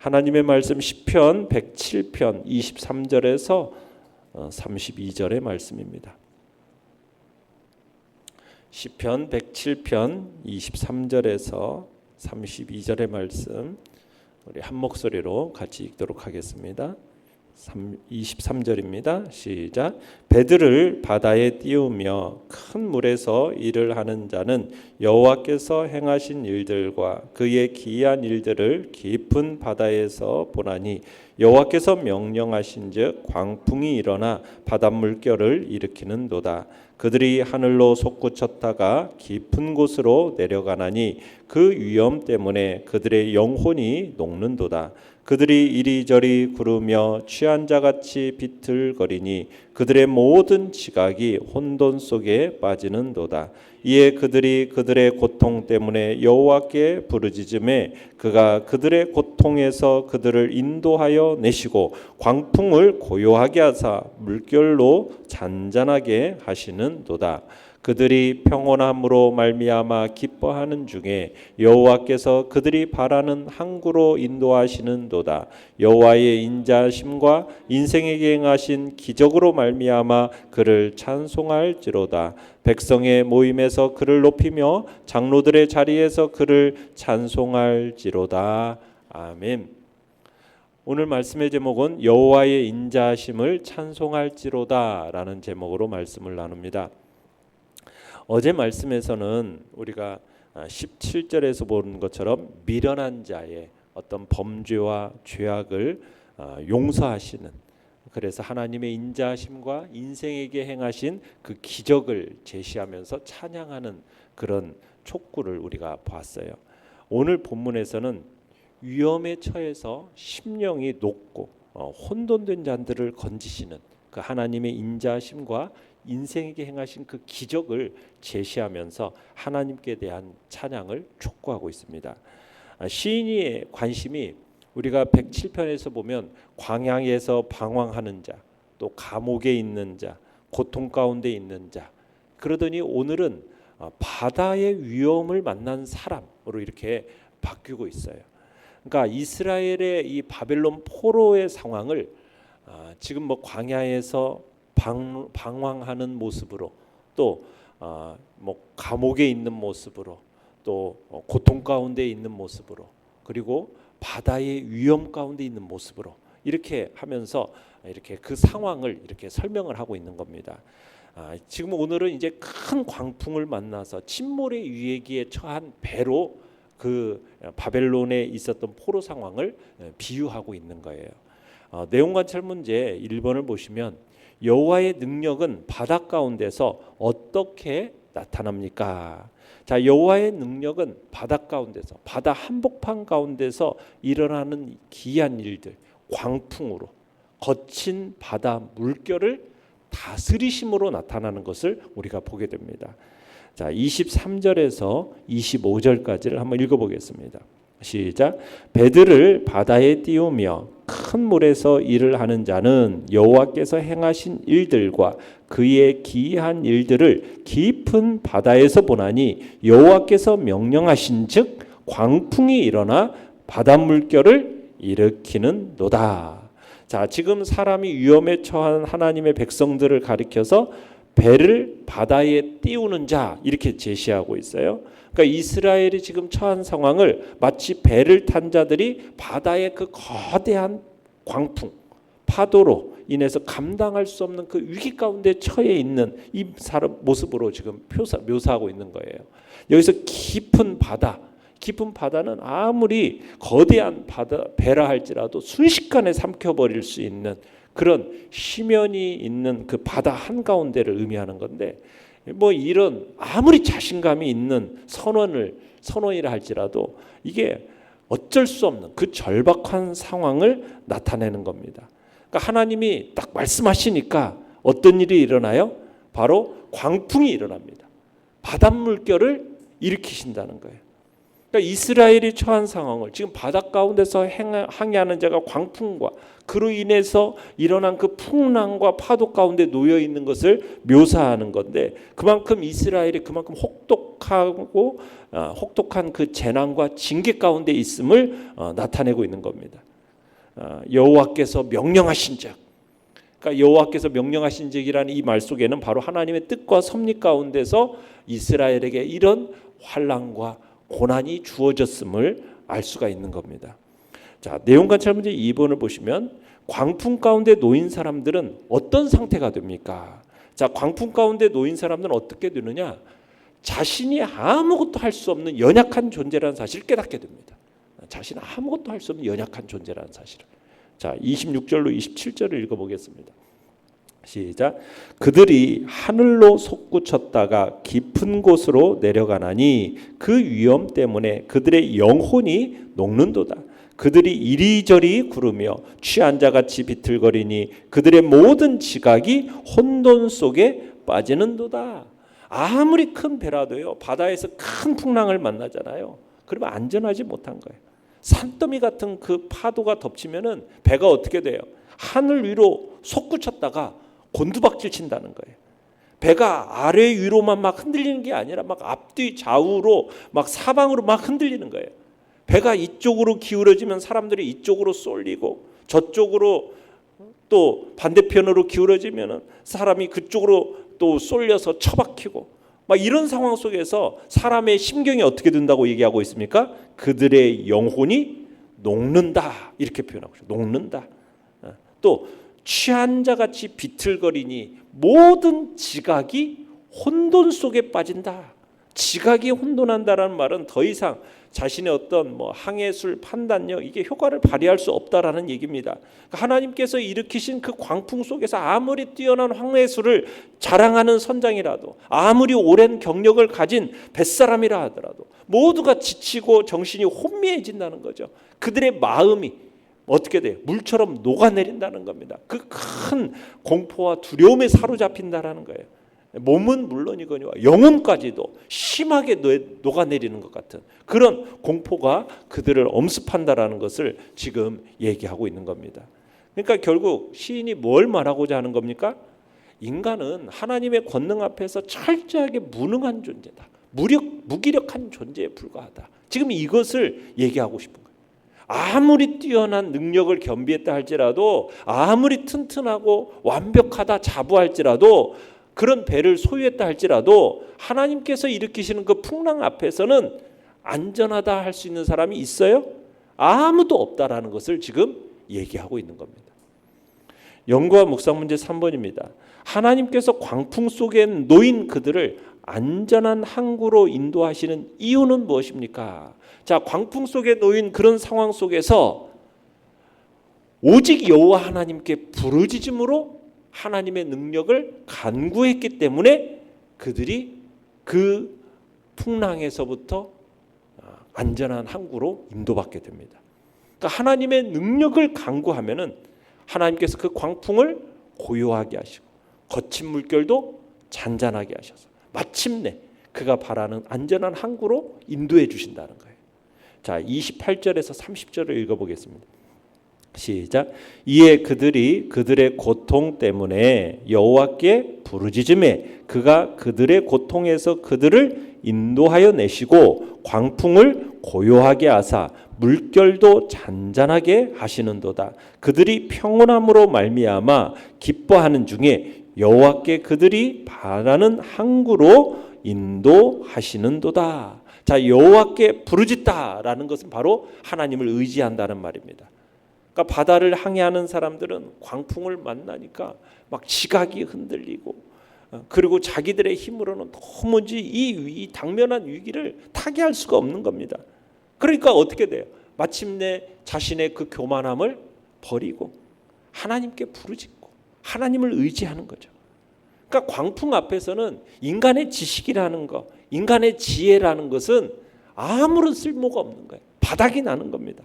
하나님의 말씀 시편 107편 23절에서 32절의 말씀입니다. 시편 107편 23절에서 32절의 말씀 우리 한 목소리로 같이 읽도록 하겠습니다. 23절입니다. 시작. 배들을 바다에 띄우며 큰 물에서 일을 하는 자는 여호와께서 행하신 일들과 그의 기이한 일들을 깊은 바다에서 보나니 여호와께서 명령하신즉 광풍이 일어나 바닷물결을 일으키는도다. 그들이 하늘로 솟구쳤다가 깊은 곳으로 내려가나니 그 위험 때문에 그들의 영혼이 녹는도다. 그들이 이리저리 구르며 취한 자같이 비틀거리니 그들의 모든 지각이 혼돈 속에 빠지는도다. 이에 그들이 그들의 고통 때문에 여호와께 부르짖음에 그가 그들의 고통에서 그들을 인도하여 내시고 광풍을 고요하게 하사 물결로 잔잔하게 하시는도다. 그들이 평온함으로 말미암아 기뻐하는 중에 여호와께서 그들이 바라는 항구로 인도하시는도다. 여호와의 인자심과 인생에게 행하신 기적으로 말미암아 그를 찬송할지로다. 백성의 모임에서 그를 높이며 장로들의 자리에서 그를 찬송할지로다. 아멘. 오늘 말씀의 제목은 여호와의 인자심을 찬송할지로다라는 제목으로 말씀을 나눕니다. 어제 말씀에서는 우리가 17절에서 본 것처럼 미련한 자의 어떤 범죄와 죄악을 용서하시는, 그래서 하나님의 인자하심과 인생에게 행하신 그 기적을 제시하면서 찬양하는 그런 촉구를 우리가 봤어요. 오늘 본문에서는 위험에 처해서 심령이 녹고 혼돈된 자들을 건지시는 그 하나님의 인자하심과 인생에게 행하신 그 기적을 제시하면서 하나님께 대한 찬양을 촉구하고 있습니다. 시인의 관심이 우리가 107편에서 보면 광야에서 방황하는 자, 또 감옥에 있는 자, 고통 가운데 있는 자, 그러더니 오늘은 바다의 위험을 만난 사람으로 이렇게 바뀌고 있어요. 그러니까 이스라엘의 이 바벨론 포로의 상황을 지금 광야에서 방황하는 모습으로, 또 감옥에 있는 모습으로, 또 고통 가운데 있는 모습으로, 그리고 바다의 위험 가운데 있는 모습으로 이렇게 하면서 이렇게 그 상황을 이렇게 설명을 하고 있는 겁니다. 지금 오늘은 이제 큰 광풍을 만나서 침몰의 위기에 처한 배로 그 바벨론에 있었던 포로 상황을 비유하고 있는 거예요. 내용 관찰 문제 1번을 보시면 여호와의 능력은 바다 가운데서 어떻게 나타납니까? 자, 여호와의 능력은 바다 가운데서, 바다 한복판 가운데서 일어나는 기이한 일들, 광풍으로 거친 바다 물결을 다스리심으로 나타나는 것을 우리가 보게 됩니다. 자, 23절에서 25절까지를 한번 읽어보겠습니다. 시작. 배들을 바다에 띄우며 큰 물에서 일을 하는 자는 여호와께서 행하신 일들과 그의 기이한 일들을 깊은 바다에서 보나니 여호와께서 명령하신즉 광풍이 일어나 바닷물결을 일으키는도다. 자, 지금 사람이 위험에 처한 하나님의 백성들을 가리켜서 배를 바다에 띄우는 자 이렇게 제시하고 있어요. 그러니까 이스라엘이 지금 처한 상황을 마치 배를 탄 자들이 바다의 그 거대한 광풍, 파도로 인해서 감당할 수 없는 그 위기 가운데 처해 있는 이 사람 모습으로 지금 묘사하고 있는 거예요. 여기서 깊은 바다는 아무리 거대한 배라 할지라도 순식간에 삼켜버릴 수 있는 그런 심연이 있는 그 바다 한가운데를 의미하는 건데, 이런 아무리 자신감이 있는 선원이라 할지라도 이게 어쩔 수 없는 그 절박한 상황을 나타내는 겁니다. 그러니까 하나님이 딱 말씀하시니까 어떤 일이 일어나요? 바로 광풍이 일어납니다. 바닷물결을 일으키신다는 거예요. 그러니까 이스라엘이 처한 상황을 지금 바다 가운데서 항해하는 자가 광풍과 그로 인해서 일어난 그 풍랑과 파도 가운데 놓여 있는 것을 묘사하는 건데, 그만큼 이스라엘이 그만큼 혹독한 그 재난과 징계 가운데 있음을 나타내고 있는 겁니다. 여호와께서 명령하신즉, 그러니까 여호와께서 명령하신즉이라는 이 말 속에는 바로 하나님의 뜻과 섭리 가운데서 이스라엘에게 이런 환난과 고난이 주어졌음을 알 수가 있는 겁니다. 자, 내용 관찰 문제 2번을 보시면 광풍 가운데 놓인 사람들은 어떤 상태가 됩니까? 자, 광풍 가운데 놓인 사람들은 어떻게 되느냐? 자신이 아무것도 할 수 없는 연약한 존재라는 사실을 깨닫게 됩니다. 자신은 아무것도 할 수 없는 연약한 존재라는 사실을. 자, 26절로 27절을 읽어보겠습니다. 시작. 그들이 하늘로 솟구쳤다가 깊은 곳으로 내려가나니 그 위험 때문에 그들의 영혼이 녹는도다. 그들이 이리저리 구르며 취한 자같이 비틀거리니 그들의 모든 지각이 혼돈 속에 빠지는도다. 아무리 큰 배라도요, 바다에서 큰 풍랑을 만나잖아요. 그러면 안전하지 못한 거예요. 산더미 같은 그 파도가 덮치면은 배가 어떻게 돼요? 하늘 위로 솟구쳤다가 곤두박질 친다는 거예요. 배가 아래 위로만 막 흔들리는 게 아니라 막 앞뒤 좌우로 막 사방으로 막 흔들리는 거예요. 배가 이쪽으로 기울어지면 사람들이 이쪽으로 쏠리고, 저쪽으로 또 반대편으로 기울어지면 사람이 그쪽으로 또 쏠려서 처박히고, 막 이런 상황 속에서 사람의 심경이 어떻게 된다고 얘기하고 있습니까? 그들의 영혼이 녹는다, 이렇게 표현하고 있어요. 녹는다. 또 취한 자같이 비틀거리니 모든 지각이 혼돈 속에 빠진다. 지각이 혼돈한다라는 말은 더 이상 자신의 어떤 항해술 판단력, 이게 효과를 발휘할 수 없다라는 얘기입니다. 하나님께서 일으키신 그 광풍 속에서 아무리 뛰어난 항해술을 자랑하는 선장이라도, 아무리 오랜 경력을 가진 뱃사람이라 하더라도 모두가 지치고 정신이 혼미해진다는 거죠. 그들의 마음이 어떻게 돼요? 물처럼 녹아내린다는 겁니다. 그 큰 공포와 두려움에 사로잡힌다라는 거예요. 몸은 물론이거니와 영혼까지도 심하게 녹아내리는 것 같은 그런 공포가 그들을 엄습한다라는 것을 지금 얘기하고 있는 겁니다. 그러니까 결국 시인이 뭘 말하고자 하는 겁니까? 인간은 하나님의 권능 앞에서 철저하게 무능한 존재다. 무기력한 존재에 불과하다. 지금 이것을 얘기하고 싶은 거예요. 아무리 뛰어난 능력을 겸비했다 할지라도, 아무리 튼튼하고 완벽하다 자부할지라도, 그런 배를 소유했다 할지라도 하나님께서 일으키시는 그 풍랑 앞에서는 안전하다 할 수 있는 사람이 있어요? 아무도 없다라는 것을 지금 얘기하고 있는 겁니다. 연구와 묵상 문제 3번입니다. 하나님께서 광풍 속에 놓인 그들을 안전한 항구로 인도하시는 이유는 무엇입니까? 자, 광풍 속에 놓인 그런 상황 속에서 오직 여호와 하나님께 부르짖음으로 하나님의 능력을 간구했기 때문에 그들이 그 풍랑에서부터 안전한 항구로 인도받게 됩니다. 그러니까 하나님의 능력을 간구하면은 하나님께서 그 광풍을 고요하게 하시고 거친 물결도 잔잔하게 하셔서 마침내 그가 바라는 안전한 항구로 인도해 주신다는 거예요. 자, 28절에서 30절을 읽어보겠습니다. 시작. 이에 그들이 그들의 고통 때문에 여호와께 부르짖음에 그가 그들의 고통에서 그들을 인도하여 내시고 광풍을 고요하게 하사 물결도 잔잔하게 하시는도다. 그들이 평온함으로 말미암아 기뻐하는 중에 여호와께 그들이 바라는 항구로 인도하시는도다. 자, 여호와께 부르짖다라는 것은 바로 하나님을 의지한다는 말입니다. 그러니까 바다를 항해하는 사람들은 광풍을 만나니까 막 지각이 흔들리고, 그리고 자기들의 힘으로는 도무지 이 당면한 위기를 타개할 수가 없는 겁니다. 그러니까 어떻게 돼요? 마침내 자신의 그 교만함을 버리고 하나님께 부르짖고 하나님을 의지하는 거죠. 그러니까 광풍 앞에서는 인간의 지식이라는 것, 인간의 지혜라는 것은 아무런 쓸모가 없는 거예요. 바닥이 나는 겁니다.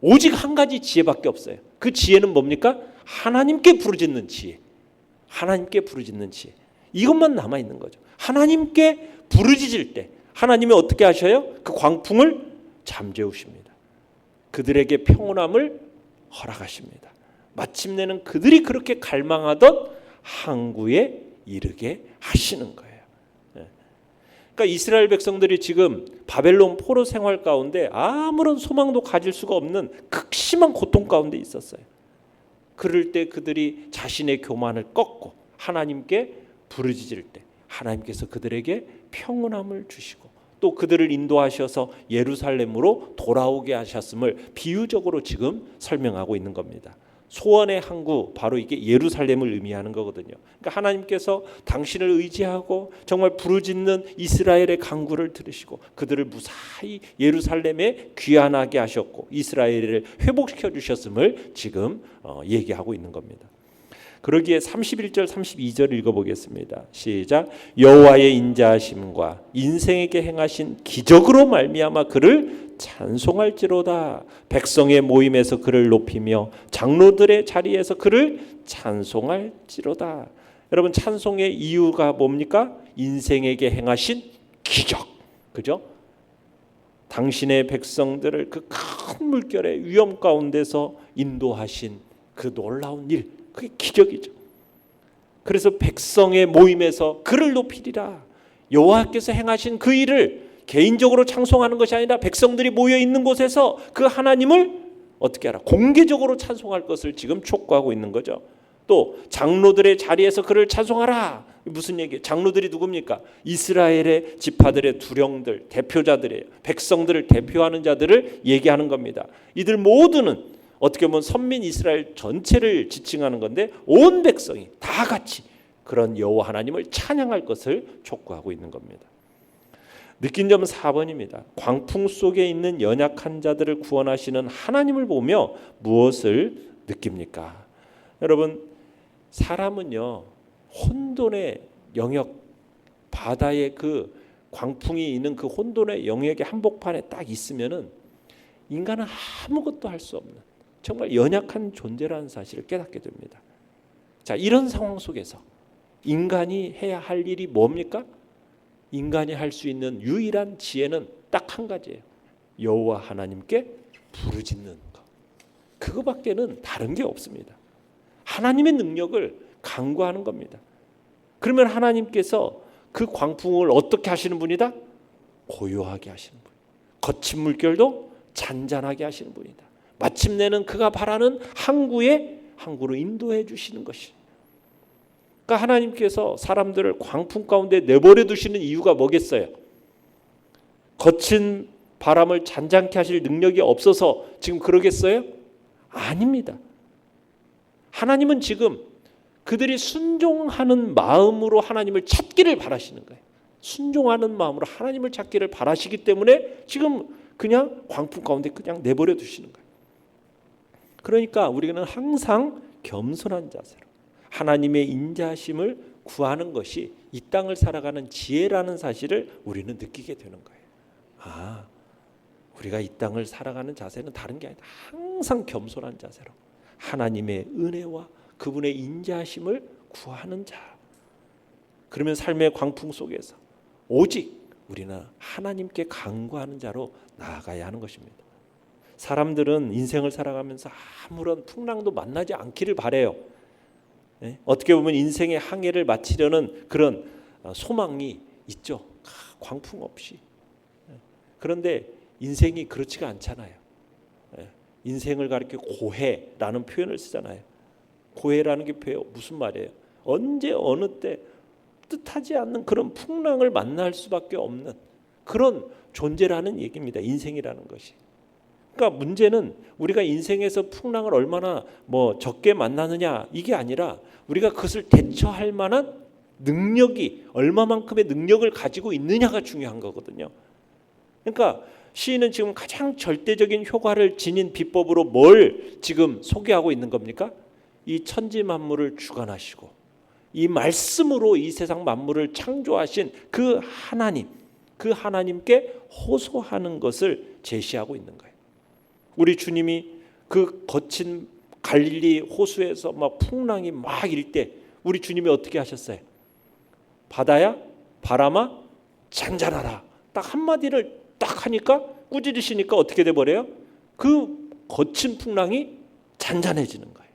오직 한 가지 지혜밖에 없어요. 그 지혜는 뭡니까? 하나님께 부르짖는 지혜. 하나님께 부르짖는 지혜. 이것만 남아있는 거죠. 하나님께 부르짖을 때, 하나님이 어떻게 하셔요? 그 광풍을 잠재우십니다. 그들에게 평온함을 허락하십니다. 마침내는 그들이 그렇게 갈망하던 항구에 이르게 하시는 거예요. 그러니까 이스라엘 백성들이 지금 바벨론 포로 생활 가운데 아무런 소망도 가질 수가 없는 극심한 고통 가운데 있었어요. 그럴 때 그들이 자신의 교만을 꺾고 하나님께 부르짖을 때 하나님께서 그들에게 평온함을 주시고 또 그들을 인도하셔서 예루살렘으로 돌아오게 하셨음을 비유적으로 지금 설명하고 있는 겁니다. 소원의 항구, 바로 이게 예루살렘을 의미하는 거거든요. 그러니까 하나님께서 당신을 의지하고 정말 부르짖는 이스라엘의 간구를 들으시고 그들을 무사히 예루살렘에 귀환하게 하셨고 이스라엘을 회복시켜 주셨음을 지금 얘기하고 있는 겁니다. 그러기에 31절 32절 읽어보겠습니다. 시작. 여호와의 인자하심과 인생에게 행하신 기적으로 말미암아 그를 찬송할지로다. 백성의 모임에서 그를 높이며 장로들의 자리에서 그를 찬송할지로다. 여러분, 찬송의 이유가 뭡니까? 인생에게 행하신 기적, 그죠? 당신의 백성들을 그 큰 물결의 위험 가운데서 인도하신 그 놀라운 일, 그게 기적이죠. 그래서 백성의 모임에서 그를 높이리라. 여호와께서 행하신 그 일을 개인적으로 찬송하는 것이 아니라 백성들이 모여 있는 곳에서 그 하나님을 어떻게 하라? 공개적으로 찬송할 것을 지금 촉구하고 있는 거죠. 또 장로들의 자리에서 그를 찬송하라. 무슨 얘기예요? 장로들이 누굽니까? 이스라엘의 지파들의 두령들, 대표자들이에요. 백성들을 대표하는 자들을 얘기하는 겁니다. 이들 모두는 어떻게 보면 선민 이스라엘 전체를 지칭하는 건데 온 백성이 다 같이 그런 여호와 하나님을 찬양할 것을 촉구하고 있는 겁니다. 느낀 점은 4번입니다. 광풍 속에 있는 연약한 자들을 구원하시는 하나님을 보며 무엇을 느낍니까? 여러분, 사람은요, 혼돈의 영역, 바다의 그 광풍이 있는 그 혼돈의 영역의 한복판에 딱 있으면은 인간은 아무것도 할 수 없는 정말 연약한 존재라는 사실을 깨닫게 됩니다. 자, 이런 상황 속에서 인간이 해야 할 일이 뭡니까? 인간이 할 수 있는 유일한 지혜는 딱 한 가지예요. 여호와 하나님께 부르짖는 것. 그거밖에는 다른 게 없습니다. 하나님의 능력을 간구하는 겁니다. 그러면 하나님께서 그 광풍을 어떻게 하시는 분이다? 고요하게 하시는 분. 거친 물결도 잔잔하게 하시는 분이다. 마침내는 그가 바라는 항구로 인도해 주시는 것이. 그러니까 하나님께서 사람들을 광풍 가운데 내버려 두시는 이유가 뭐겠어요? 거친 바람을 잔잔케 하실 능력이 없어서 지금 그러겠어요? 아닙니다. 하나님은 지금 그들이 순종하는 마음으로 하나님을 찾기를 바라시는 거예요. 순종하는 마음으로 하나님을 찾기를 바라시기 때문에 지금 그냥 광풍 가운데 그냥 내버려 두시는 거예요. 그러니까 우리는 항상 겸손한 자세로 하나님의 인자하심을 구하는 것이 이 땅을 살아가는 지혜라는 사실을 우리는 느끼게 되는 거예요. 아, 우리가 이 땅을 살아가는 자세는 다른 게 아니다. 항상 겸손한 자세로 하나님의 은혜와 그분의 인자하심을 구하는 자. 그러면 삶의 광풍 속에서 오직 우리는 하나님께 간구하는 자로 나아가야 하는 것입니다. 사람들은 인생을 살아가면서 아무런 풍랑도 만나지 않기를 바라요. 어떻게 보면 인생의 항해를 마치려는 그런 소망이 있죠. 광풍 없이. 그런데 인생이 그렇지가 않잖아요. 인생을 가리켜 고해라는 표현을 쓰잖아요. 고해라는 게 무슨 말이에요? 언제 어느 때 뜻하지 않는 그런 풍랑을 만날 수밖에 없는 그런 존재라는 얘기입니다. 인생이라는 것이. 그러니까 문제는 우리가 인생에서 풍랑을 얼마나 적게 만나느냐 이게 아니라 우리가 그것을 대처할 만한 능력이 얼마만큼의 능력을 가지고 있느냐가 중요한 거거든요. 그러니까 시인은 지금 가장 절대적인 효과를 지닌 비법으로 뭘 지금 소개하고 있는 겁니까? 이 천지 만물을 주관하시고 이 말씀으로 이 세상 만물을 창조하신 그 하나님, 그 하나님께 호소하는 것을 제시하고 있는 거예요. 우리 주님이 그 거친 갈릴리 호수에서 막 풍랑이 막 일 때 우리 주님이 어떻게 하셨어요? 바다야, 바람아, 잔잔하라. 딱 한마디를 딱 하니까 꾸짖으시니까 어떻게 돼버려요? 그 거친 풍랑이 잔잔해지는 거예요.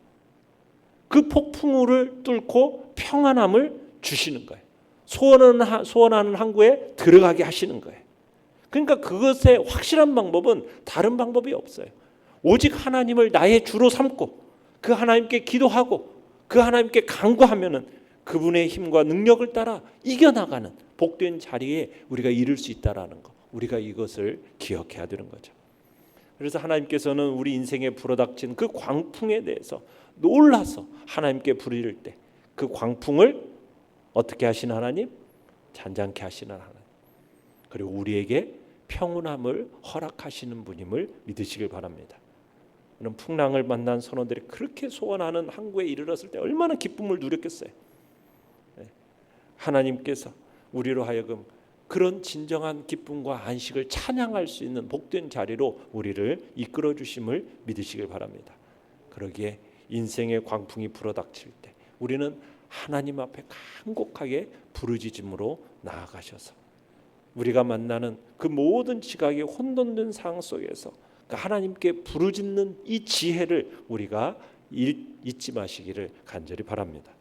그 폭풍우를 뚫고 평안함을 주시는 거예요. 소원하는 항구에 들어가게 하시는 거예요. 그러니까 그것의 확실한 방법은 다른 방법이 없어요. 오직 하나님을 나의 주로 삼고 그 하나님께 기도하고 그 하나님께 간구하면은 그분의 힘과 능력을 따라 이겨나가는 복된 자리에 우리가 이룰 수 있다라는 거, 우리가 이것을 기억해야 되는 거죠. 그래서 하나님께서는 우리 인생에 불어닥친 그 광풍에 대해서 놀라서 하나님께 부르실 때 그 광풍을 어떻게 하시는 하나님? 잔잔케 하시는 하나님. 그리고 우리에게 평온함을 허락하시는 분임을 믿으시길 바랍니다. 그런 풍랑을 만난 선원들이 그렇게 소원하는 항구에 이르렀을 때 얼마나 기쁨을 누렸겠어요. 하나님께서 우리로 하여금 그런 진정한 기쁨과 안식을 찬양할 수 있는 복된 자리로 우리를 이끌어 주심을 믿으시길 바랍니다. 그러기에 인생의 광풍이 불어닥칠 때 우리는 하나님 앞에 간곡하게 부르짖음으로 나아가셔서 우리가 만나는 그 모든 지각의 혼돈된 상황 속에서 그 하나님께 부르짖는 이 지혜를 우리가 잊지 마시기를 간절히 바랍니다.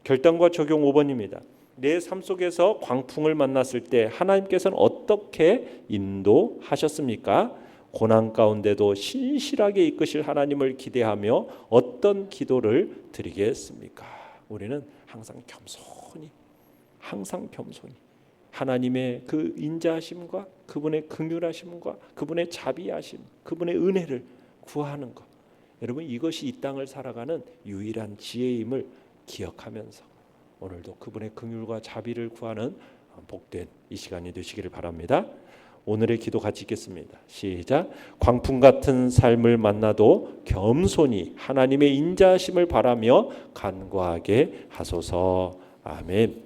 결단과 적용 5번입니다. 내 삶 속에서 광풍을 만났을 때 하나님께서는 어떻게 인도하셨습니까? 고난 가운데도 신실하게 이끄실 하나님을 기대하며 어떤 기도를 드리겠습니까? 우리는 항상 겸손히 하나님의 그 인자하심과 그분의 긍휼하심과 그분의 자비하심, 그분의 은혜를 구하는 것. 여러분, 이것이 이 땅을 살아가는 유일한 지혜임을 기억하면서 오늘도 그분의 긍휼과 자비를 구하는 복된 이 시간이 되시기를 바랍니다. 오늘의 기도 같이 읽겠습니다. 시작. 광풍 같은 삶을 만나도 겸손히 하나님의 인자하심을 바라며 간구하게 하소서. 아멘.